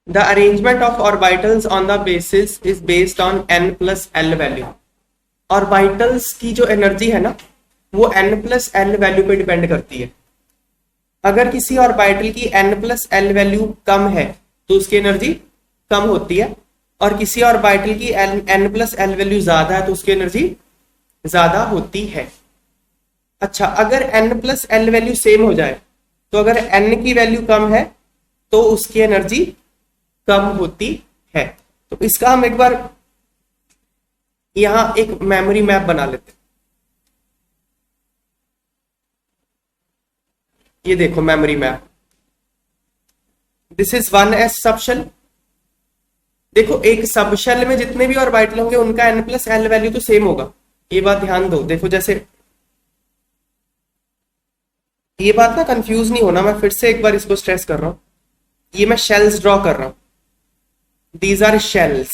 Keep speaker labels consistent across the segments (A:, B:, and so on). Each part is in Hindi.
A: The arrangement of orbitals on the basis is based on n plus L value. Orbitals की जो एनर्जी है ना वो n प्लस एल वैल्यू पे डिपेंड करती है। अगर किसी ऑर्बिटल की n प्लस एल वैल्यू कम है तो उसकी एनर्जी कम होती है, और किसी ऑर्बिटल की n प्लस एल वैल्यू ज्यादा है तो उसकी एनर्जी ज्यादा होती है। अच्छा, अगर n plus L value same हो जाए तो अगर n की वैल्यू कम है तो उसकी एनर्जी कम होती है। तो इसका हम एक बार यहां एक मेमोरी मैप बना लेते हैं। ये देखो memory map, this is 1s subshell. देखो एक सबशेल में जितने भी ऑर्बिटल होंगे उनका n प्लस एल वैल्यू तो सेम होगा, ये बात ध्यान दो। देखो जैसे ये बात ना कंफ्यूज नहीं होना, मैं फिर से एक बार इसको स्ट्रेस कर रहा हूं। ये मैं शेल्स ड्रॉ कर रहा हूं, these are shells.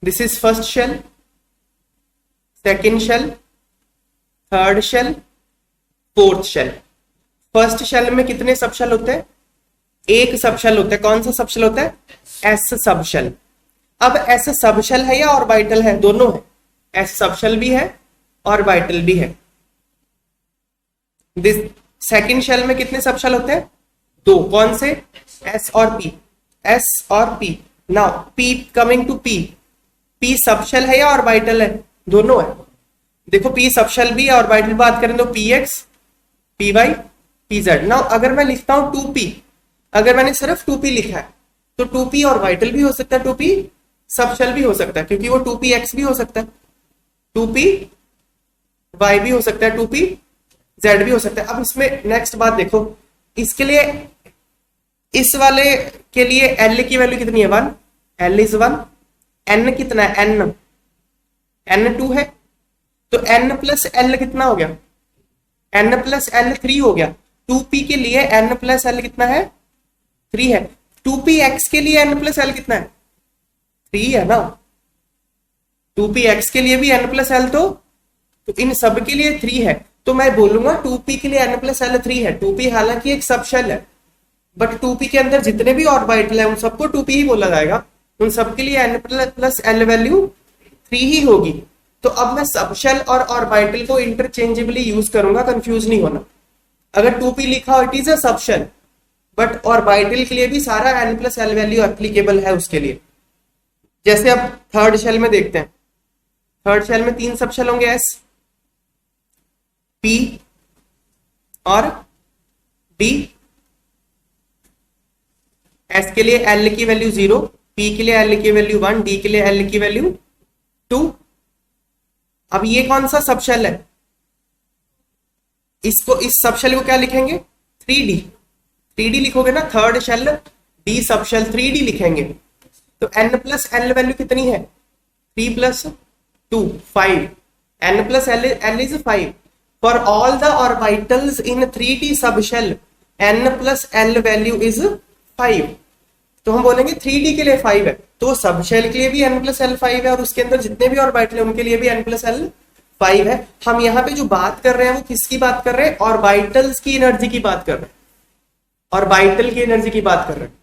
A: This is first shell, second shell, third shell, fourth shell. First shell में कितने सबशेल होते हैं? एक सबशेल होता है। कौन सा सबशेल होता है? S subshell. अब एस सबशेल है या ऑर्बिटल है? दोनों है, एस सबशेल भी है ऑर्बिटल भी है। दिस सेकंड शेल में कितने सबशेल होते हैं? दो। कौन से? एस और पी, एस और P. Now P coming to P, P subshell है या ऑर्बिटल है? दोनों है। देखो पी सबशेल भी है, ऑर्बिटल बात करें तो P X, P Y, P Z. Now अगर मैं लिखता हूं 2p, अगर मैंने सिर्फ 2p लिखा है तो 2p ऑर्बिटल भी हो सकता है, 2p सबशेल भी हो सकता है, क्योंकि वो 2px भी हो सकता है, 2py भी हो सकता है, 2pz भी हो सकता है। अब इसमें नेक्स्ट बात देखो, इसके लिए इस वाले के लिए l की वैल्यू कितनी है? 1, l इज 1। n कितना है? n 2 है, तो n प्लस l कितना हो गया? n प्लस l 3 हो गया। 2p के लिए n प्लस l कितना है? 3 है। 2px के लिए n प्लस l कितना है? 3 है ना। 2px के लिए भी n प्लस l तो इन सब के लिए 3 है। तो मैं बोलूंगा 2p के लिए n प्लस l 3 है। 2p हालांकि एक सबशेल है, बट 2p के अंदर जितने भी ऑर्बिटल है उन सबको 2p ही बोला जाएगा। उन सबके लिए n प्लस l वैल्यू 3 ही होगी। तो अब मैं सबशेल और ऑर्बिटल को इंटरचेंजेबली यूज करूंगा, कंफ्यूज नहीं होना। अगर 2p लिखा हो it is a subshell, but orbital के लिए भी सारा n plus L value applicable है उसके लिए। जैसे अब थर्ड शेल में देखते हैं, थर्ड शेल में 3 सबशेल होंगे, s, p और d। s के लिए l की वैल्यू 0, p के लिए l की वैल्यू 1, d के लिए l की वैल्यू 2। अब ये कौन सा सबशेल है? इसको, इस सबशेल को क्या लिखेंगे? 3d। 3d लिखोगे ना, third shell d subshell 3d लिखेंगे। तो n प्लस एल वैल्यू कितनी है? 3 plus 2 5, n plus l is 5। For all the orbitals in 3d subshell n plus L value is 5। तो हम बोलेंगे 3d के लिए 5 है, तो सबशेल के लिए भी n प्लस एल 5 है, और उसके अंदर जितने भी ऑर्बिटल है उनके लिए भी n प्लस एल 5 है। हम यहाँ पे जो बात कर रहे हैं वो किसकी बात कर रहे हैं? ऑर्बिटल्स की एनर्जी की बात कर रहे हैं, ऑर्बिटल की एनर्जी की बात कर रहे हैं।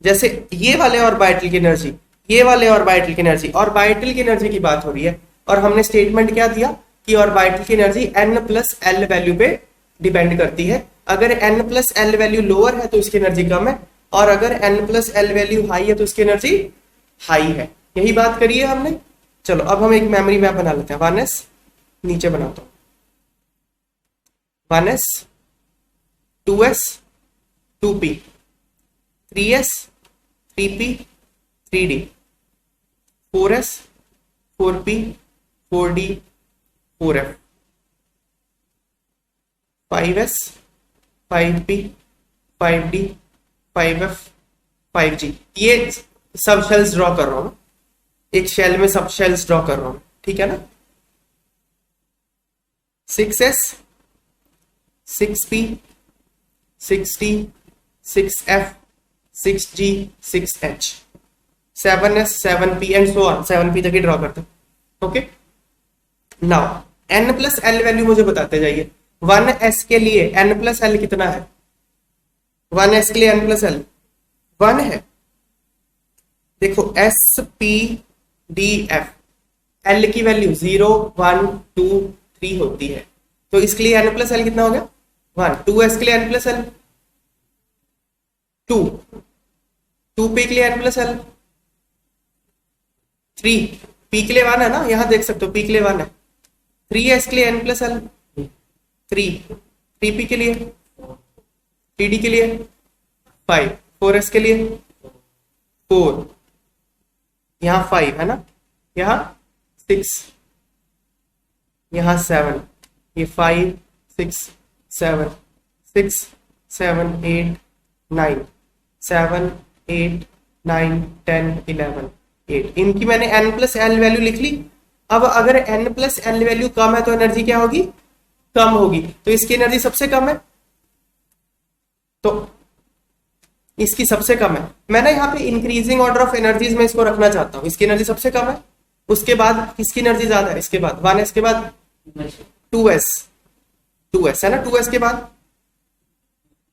A: जैसे ये वाले ऑर्बिटल की एनर्जी, ये वाले ऑर्बिटल की एनर्जी, ऑर्बिटल की एनर्जी की बात हो रही है। और हमने स्टेटमेंट क्या दिया कि ऑर्बिटल की energy n plus L value पे डिपेंड करती है। अगर n plus L value lower है तो इसकी एनर्जी कम है, और अगर n plus L value high है तो इसकी एनर्जी हाई है। यही बात करी है हमने। चलो अब हम एक मेमोरी मैप बना लेते हैं। 1s नीचे बनाता हूं, 1s 2s 2p, 3s 3p 3d, 4s 4p 4d 4f, 5s 5p 5d 5f 5g। ये सब शेल्स ड्रॉ कर रहा हूं, एक शेल में सब शेल्स ड्रॉ कर रहा हूं, ठीक है ना। 6s 6p 6d 6f 6g 6h, 7s 7p and so on, 7p तक ही ड्रॉ करते हैं। Okay, now n plus L value मुझे बताते जाइए। 1s के लिए n प्लस एल कितना है? 1s के लिए n प्लस एल 1 है। देखो S P D F, L की वैल्यू 0 1 2 3 होती है, तो इसके लिए n प्लस एल कितना हो गया 1। 2s के लिए n प्लस एल 2, 2p के लिए n प्लस एल 3, p के लिए 1 है ना, यहां देख सकते हो p के लिए 1 है। 3s के लिए n प्लस एल 3, 3p के लिए, 3d के लिए 5, 4s के लिए 4, यहां 5 है ना, यहां 6, यहां 7, ये 5 6 7 6 7 8 9 7 8 9 10 11 8, इनकी मैंने n प्लस एल वैल्यू लिख ली। अब अगर n प्लस एल वैल्यू कम है तो एनर्जी क्या होगी, कम होगी। तो इसकी एनर्जी सबसे कम है, तो इसकी सबसे कम है। मैं ना यहाँ पे इंक्रीजिंग ऑर्डर ऑफ एनर्जीज में इसको रखना चाहता हूँ। इसकी एनर्जी सबसे कम है, उसके बाद किसकी एनर्जी ज्यादा है, इसके बाद 1s के बाद 2s, 2s है ना, 2s के बाद।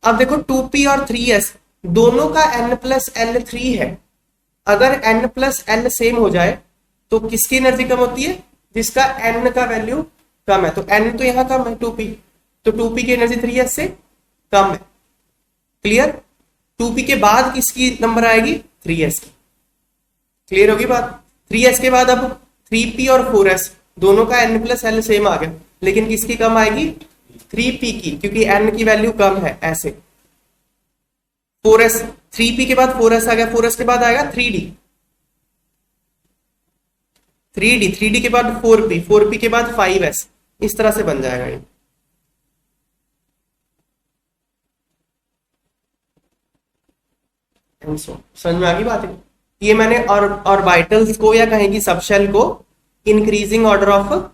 A: अब देखो 2p और 3s दोनों का n प्लस एल 3 है। अगर n प्लस एल सेम हो जाए तो किसकी एनर्जी कम होती है, जिसका n का वैल्यू कम है। तो n तो यहां कम है 2p, तो 2p की एनर्जी 3s से कम है। क्लियर। 2p के बाद किसकी नंबर आएगी, 3s की। क्लियर होगी बात। 3s के बाद अब 3p और 4s दोनों का n प्लस एल सेम आ गया, लेकिन किसकी कम आएगी, 3p की, क्योंकि n की वैल्यू कम है ऐसे। 4s, 3p के बाद 4s आ गया, 4s के बाद आएगा 3d, 3d, 3d के बाद 4p, 4p के बाद 5s, इस तरह से बन जाएगा ये। समझ में आ गई बात है। ये मैंने ऑर्बिटल्स को या कहेंगी सबशेल को इंक्रीजिंग ऑर्डर ऑफ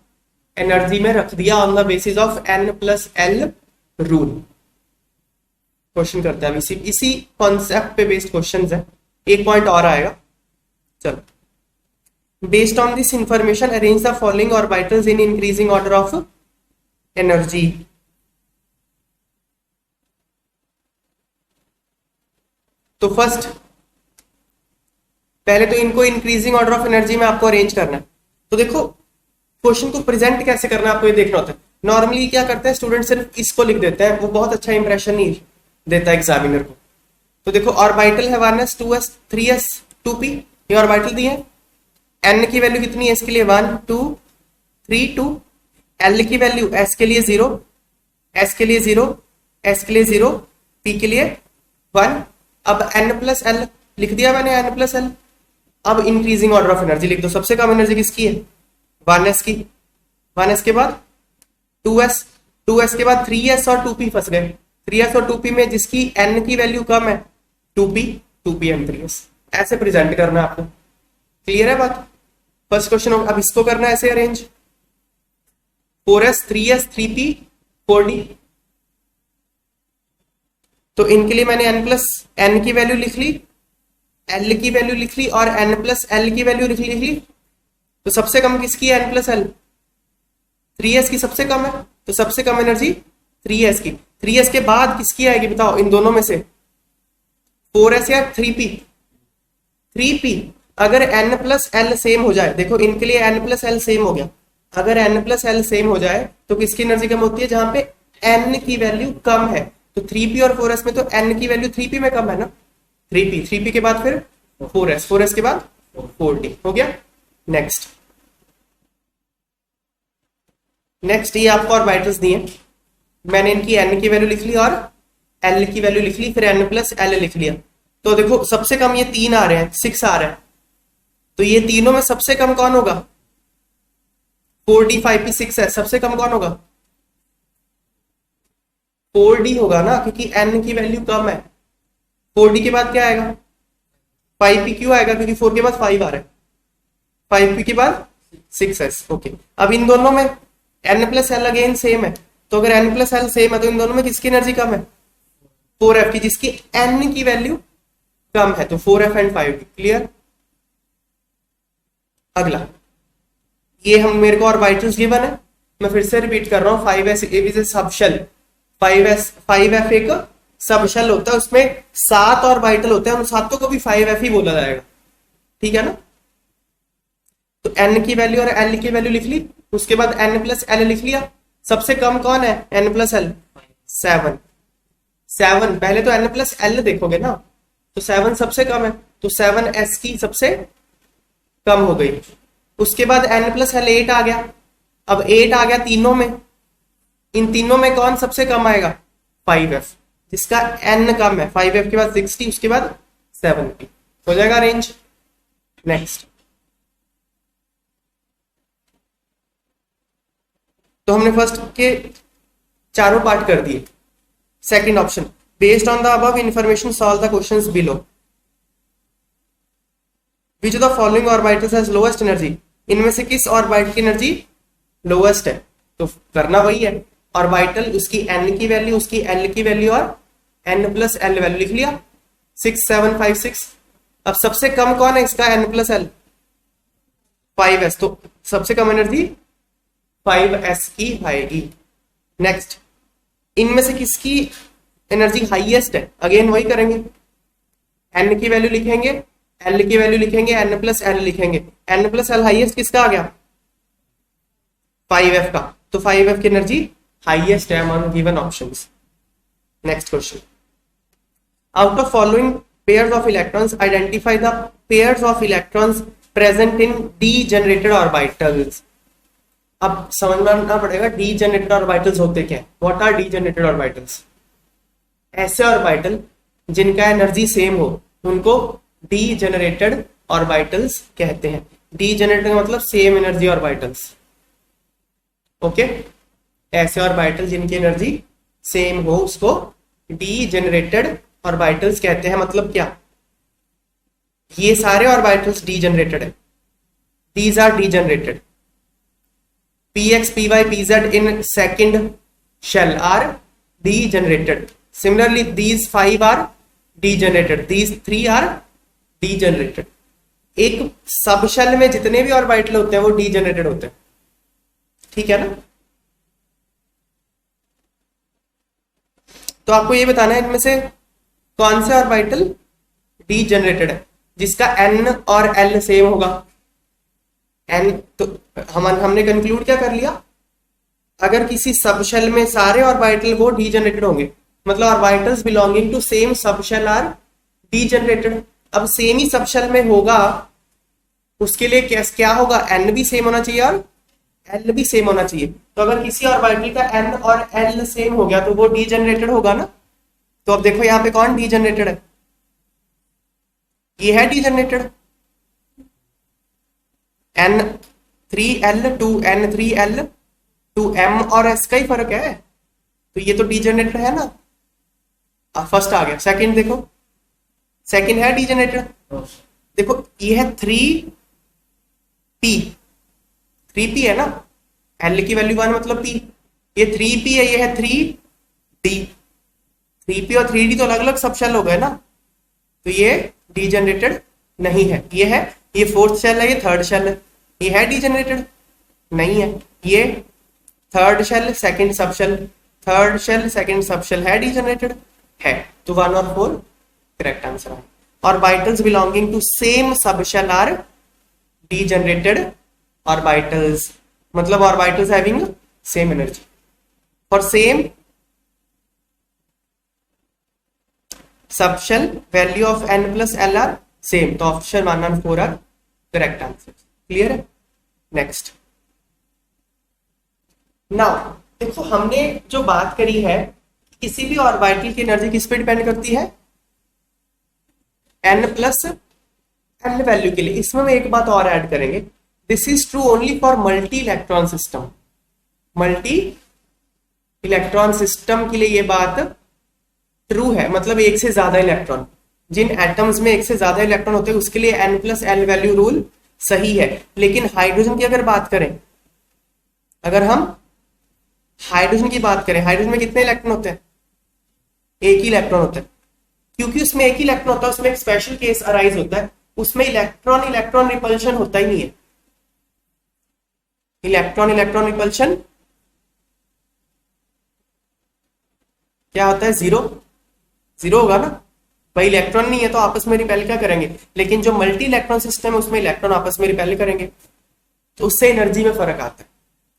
A: एनर्जी में रख दिया on the basis of n plus L rule. Question करते हैं अब इसी कॉन्सेप्ट पे बेस्ड क्वेश्चंस है। एक पॉइंट और आएगा, चलो। Based on this information arrange the following orbitals in increasing order of energy. तो फर्स्ट, पहले तो इनको इंक्रीजिंग ऑर्डर ऑफ एनर्जी में आपको अरेंज करना है। तो देखो क्वेश्चन को प्रेजेंट कैसे करना है आपको ये देखना होता है। नॉर्मली क्या करते हैं स्टूडेंट, सिर्फ इसको लिख देते हैं, वो बहुत अच्छा इंप्रेशन नहीं देता है एग्जामिनर को। तो देखो ऑर्बिटल है 1s 2s 3s 2p, ये ऑर्बिटल दिए हैं। n की वैल्यू कितनी है इसके लिए, 1 2 3 2। l की वैल्यू s के लिए 0, s के लिए 0, s के लिए 0, p के लिए 1। अब n प्लस एल लिख दिया मैंने, n प्लस एल। अब इंक्रीजिंग ऑर्डर ऑफ एनर्जी लिख दो। सबसे कम एनर्जी किसकी है, 1s की। 1s के बाद 2s, 2s के बाद 3s और 2p फंस गए। 3s और 2p में जिसकी n की वैल्यू कम है 2p, 2p एंड 3s, ऐसे प्रेजेंट करना है आपको। क्लियर है बात। फर्स्ट क्वेश्चन अब इसको करना है ऐसे arrange, 4s 3s 3p 4d। तो इनके लिए मैंने n प्लस एन की वैल्यू लिख ली, l की वैल्यू लिख ली और n प्लस एल की वैल्यू लिख ली। तो सबसे कम किसकी है, n प्लस एल, 3s की सबसे कम है, तो सबसे कम एनर्जी 3s की। 3s के बाद किसकी आएगी बताओ इन दोनों में से, 4s या 3p, 3p। अगर n प्लस एल सेम हो जाए, देखो इनके लिए n प्लस एल सेम हो गया। अगर n प्लस एल सेम हो जाए तो किसकी एनर्जी कम होती है, जहां पे n की वैल्यू कम है। तो 3p और 4s में तो n की वैल्यू 3p में कम है ना, 3p, 3p के बाद फिर 4s, 4s के बाद 4d हो गया। नेक्स्ट ये आपको ऑर्बिटल्स दिए, मैंने इनकी n की वैल्यू लिख ली और l की वैल्यू लिख ली, फिर n प्लस एल लिख लिया। तो देखो सबसे कम ये 3 आ रहे हैं, 6 आ रहे हैं। तो ये तीनों में सबसे कम कौन होगा, 4d 5p 6 है, सबसे कम कौन होगा, 4d होगा ना, क्योंकि n की वैल्यू कम है। 4d के बाद क्या आएगा, 5p क्यों आएगा, क्योंकि 4 के बाद 5 आ रहा है, 5p के बाद 6s। ओके, अब इन दोनों में n plus L again same है। तो अगर n प्लस एल सेम है तो इन दोनों में किसकी एनर्जी कम है, 4f की, जिसकी n की वैल्यू कम है। तो 4f एंड 5d। क्लियर। अगला, ये हम मेरे को ऑर्बिटल्स गिवन है, मैं फिर से रिपीट कर रहा हूं। 5s is a subshell, 5f एक सब शेल होता है उसमें 7 ऑर्बिटल होते हैं, उन सातों को भी 5f ही बोला जाएगा, ठीक है ना। तो n की वैल्यू और l की वैल्यू लिख ली, उसके बाद n प्लस एल लिख लिया। सबसे कम कौन है, n प्लस एल, 7। 7 पहले तो n प्लस एल देखोगे ना, तो 7 सबसे कम है, तो 7s की सबसे कम हो गई। उसके बाद n प्लस एल 8 आ गया। अब 8 आ गया तीनों में, इन तीनों में कौन सबसे कम आएगा, 5f, जिसका n कम है। 5f के बाद 60, उसके बाद 70 हो जाएगा रेंज। नेक्स्ट, तो हमने फर्स्ट के चारों पार्ट कर दिए। Second option, based on the above information solve the questions below. Which of the following orbitals has lowest energy, इनमें से किस ऑर्बिटल की एनर्जी लोएस्ट है, तो करना वही है, ऑर्बिटल उसकी n की वैल्यू, उसकी l की वैल्यू और n प्लस एल वैल्यू लिख लिया, 6 7 5 6। अब सबसे कम कौन है इसका, n प्लस एल, 5s, तो सबसे कम एनर्जी 5s की आएगी। नेक्स्ट, इनमें से किसकी एनर्जी हाईएस्ट है, अगेन वही करेंगे, n की वैल्यू लिखेंगे, l की वैल्यू लिखेंगे, n प्लस एल लिखेंगे। n प्लस एल हाईएस्ट किसका आ गया, 5f का, तो 5f की एनर्जी हाईएस्ट है among given options. Next question, out of following pairs of electrons identify the pairs of electrons present in degenerated orbitals. अब समझना पड़ेगा डीजेनरेटेड ऑर्बिटल्स होते क्या, व्हाट आर डीजेनरेटेड ऑर्बिटल्स। ऐसे ऑर्बिटल जिनका एनर्जी सेम हो उनको डीजेनरेटेड ऑर्बिटल्स कहते हैं। डीजेनरेटेड मतलब सेम एनर्जी ऑर्बिटल्स, ओके। ऐसे ऑर्बिटल जिनकी एनर्जी सेम हो उसको डीजेनरेटेड ऑर्बिटल्स कहते हैं। मतलब क्या, ये सारे ऑर्बिटल्स डीजेनरेटेड है, these are degenerated. px py pz in second shell are degenerated. Similarly these 5 are degenerated, these 3 are degenerated. एक सब शेल में जितने भी ऑर्बिटल होते हैं वो डीजेनरेटेड होते हैं, ठीक है ना। तो आपको ये बताना है इनमें से कौन से ऑर्बिटल डीजेनरेटेड है, जिसका n और l सेम होगा। n तो हमने कंक्लूड क्या कर लिया, अगर किसी सब शेल में सारे ऑर्बिटल वो डीजेनरेटेड होंगे, मतलब ऑर्बिटल्स बिलोंगिंग टू सेम सब शेल आर डीजेनरेटेड। अब सेम ही सब शेल में होगा, उसके लिए क्या होगा, n भी सेम होना चाहिए और l भी सेम होना चाहिए। तो अगर किसी ऑर्बिटल का n और l सेम हो गया तो वो डीजेनरेटेड होगा ना। तो अब देखो यहाँ पे कौन डीजेनरेटेड है, ये है degenerated, n3l two n3l two m और s का ही फर्क है, तो ये तो डीजेनरेटेड है ना। फर्स्ट आ गया, सेकंड देखो, सेकंड है डीजेनरेटेड। देखो ये है 3p, 3p है ना, l की वैल्यू 1 मतलब p, ये 3p है, ये है 3d। 3p और 3d तो अलग अलग सब शेल हो गए ना, तो ये डीजेनरेटेड नहीं है। ये फोर्थ शेल है, ये थर्ड शेल है, ये है डीजेनरेटेड नहीं है। ये third shell second sub shell, third shell second sub shell है, डीजेनरेटेड है। तो 1 और 4 करेक्ट आंसर है। ऑर्बिटल्स बिलोंगिंग टू सेम सब शेल आर डीजेनरेटेड ऑर्बिटल्स, मतलब orbitals having same energy. For same सब shell value of n plus L are same, तो ऑप्शन 1 और 4 आर करेक्ट आंसर। क्लियर है। नेक्स्ट, नाउ देखो हमने जो बात करी है, किसी भी ऑर्बिटल की एनर्जी किस पे डिपेंड करती है, n प्लस एल वैल्यू के लिए। इसमें हम एक बात और ऐड करेंगे, this is true only for multi electron system. Multi electron system के लिए ये बात ट्रू है, मतलब एक से ज्यादा इलेक्ट्रॉन, जिन एटम्स में एक से ज्यादा इलेक्ट्रॉन होते हैं उसके लिए n plus L value rule सही है। लेकिन हाइड्रोजन की अगर बात करें, अगर हम हाइड्रोजन की बात करें, हाइड्रोजन में कितने इलेक्ट्रॉन होते हैं, एक ही इलेक्ट्रॉन होता है। क्योंकि उसमें एक ही इलेक्ट्रॉन होता है, उसमें एक स्पेशल केस अराइज होता है, उसमें इलेक्ट्रॉन इलेक्ट्रॉन रिपल्शन होता ही नहीं है। इलेक्ट्रॉन इलेक्ट्रॉन रिपल्शन क्या होता है, 0। जीरो होगा ना भाई, इलेक्ट्रॉन नहीं है तो आपस में रिपेल क्या करेंगे, लेकिन जो मल्टी इलेक्ट्रॉन सिस्टम है उसमें इलेक्ट्रॉन आपस में रिपेल करेंगे, तो उससे एनर्जी में फर्क आता है।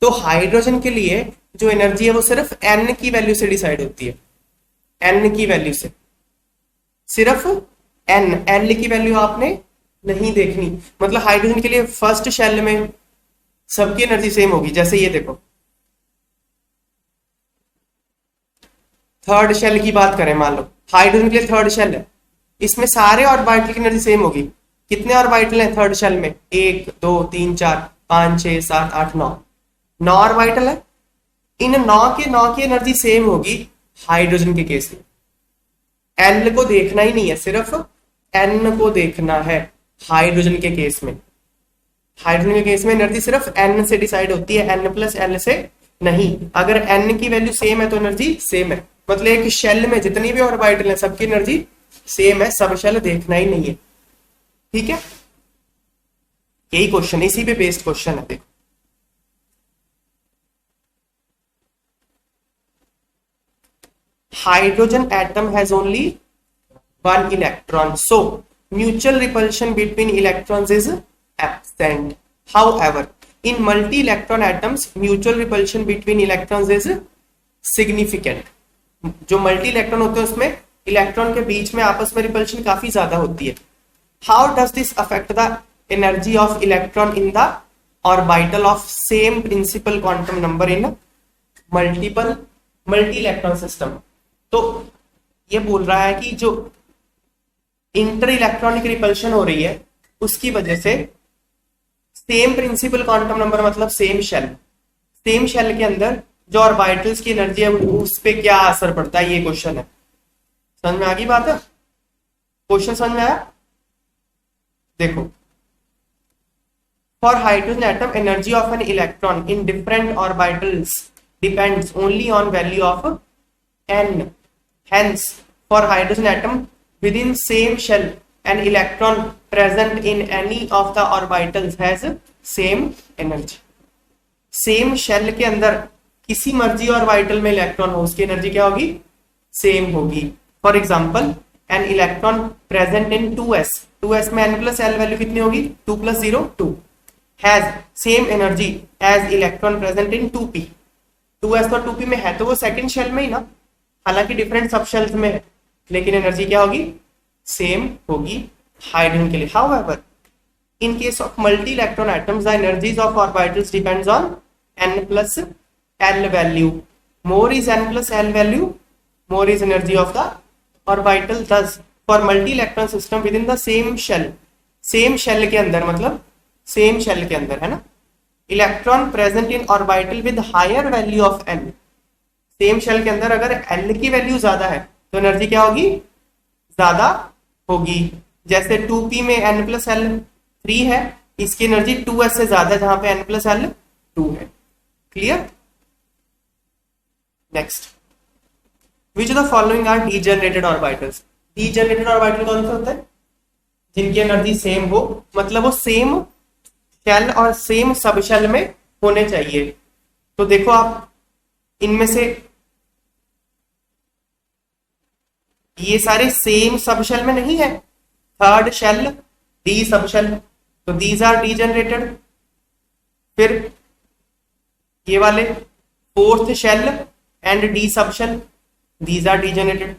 A: तो हाइड्रोजन के लिए जो एनर्जी है वो सिर्फ एन की वैल्यू से डिसाइड होती है, एन की वैल्यू से, सिर्फ एन, एल की वैल्यू आपने नहीं देखनी। मतलब हाइड्रोजन के लिए फर्स्ट शेल में सबकी एनर्जी सेम होगी, जैसे ये देखो थर्ड शेल की बात करें, मान लो हाइड्रोजन के लिए थर्ड शेल है, इसमें सारे ऑर्बिटल की एनर्जी सेम होगी। कितने ऑर्बिटल हैं थर्ड शेल में, 1 2 3 4 5 6 7 8 9, 9 ऑर्बिटल है। इन 9 की एनर्जी सेम होगी हाइड्रोजन के केस में। एल को देखना ही नहीं है, सिर्फ एन को देखना है हाइड्रोजन के केस में। हाइड्रोजन के केस में एनर्जी सिर्फ एन से डिसाइड होती है, एन प्लस एल से नहीं। अगर एन की वैल्यू सेम है तो एनर्जी सेम है, मतलब एक शेल में जितनी भी ऑर्बिटल है सबकी एनर्जी सेम है, सब शेल देखना ही नहीं है। ठीक है, यही क्वेश्चन, इसी पे बेस्ड क्वेश्चन है। देखो hydrogen atom has only one electron, so mutual repulsion between electrons is absent. However, in multi-electron atoms, mutual repulsion between electrons is significant. जो मल्टी इलेक्ट्रॉन होते हैं उसमें इलेक्ट्रॉन के बीच में आपस में रिपल्शन काफी ज्यादा होती है। How does this affect the energy of electron in the orbital of same principal quantum number in multiple multi-electron system? तो ये बोल रहा है कि जो इंटर इलेक्ट्रॉनिक रिपल्शन हो रही है उसकी वजह से सेम प्रिंसिपल क्वांटम नंबर, मतलब सेम शेल के अंदर जो ऑर्बिटल्स की एनर्जी है उस पे क्या असर पड़ता है, ये क्वेश्चन है। समझ में आ गई बात है, क्वेश्चन समझ में आया। देखो, for hydrogen atom energy of an electron in different orbitals depends only on value of N, hence for hydrogen atom within same shell an electron present in any of the orbitals has same energy. Same shell के अंदर किसी मर्जी ऑर्बिटल में इलेक्ट्रॉन हो उसकी एनर्जी क्या होगी, सेम होगी। For example an electron present in 2s, 2s में n प्लस एल वैल्यू कितनी होगी, 2 + 0 2, has same energy as electron present in 2p। 2s और 2p में है तो वो सेकंड शेल में ही ना, हालांकि डिफरेंट सब शेल्स में है, लेकिन एनर्जी क्या होगी, सेम होगी हाइड्रोजन के लिए। However in case of multi electron atoms the energies of orbitals depends on n plus l value, more is n plus l value more is energy of the orbital. Thus for multi electron system within the same shell के अंदर, मतलब सेम शेल के अंदर है ना, electron present in orbital with higher value of n। Same shell के अंदर अगर l की वैल्यू ज्यादा है तो एनर्जी क्या होगी, ज्यादा होगी। जैसे 2p में n प्लस l 3 है, इसकी एनर्जी 2s से ज्यादा है जहां पे n प्लस l 2 है। Clear. Next, which of the following are degenerated orbitals. Degenerated orbital कौन सा होता है, जिनकी एनर्जी सेम हो, मतलब वो सेम शेल और सेम सब शेल में होने चाहिए। तो देखो आप इनमें से ये सारे सेम सब शेल में नहीं है, third shell D subshell, तो दीज आर डीजेनरेटेड। फिर ये वाले fourth shell and D subshell, these are degenerated.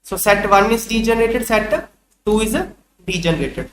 A: So set 1 is degenerated, set 2 is degenerated.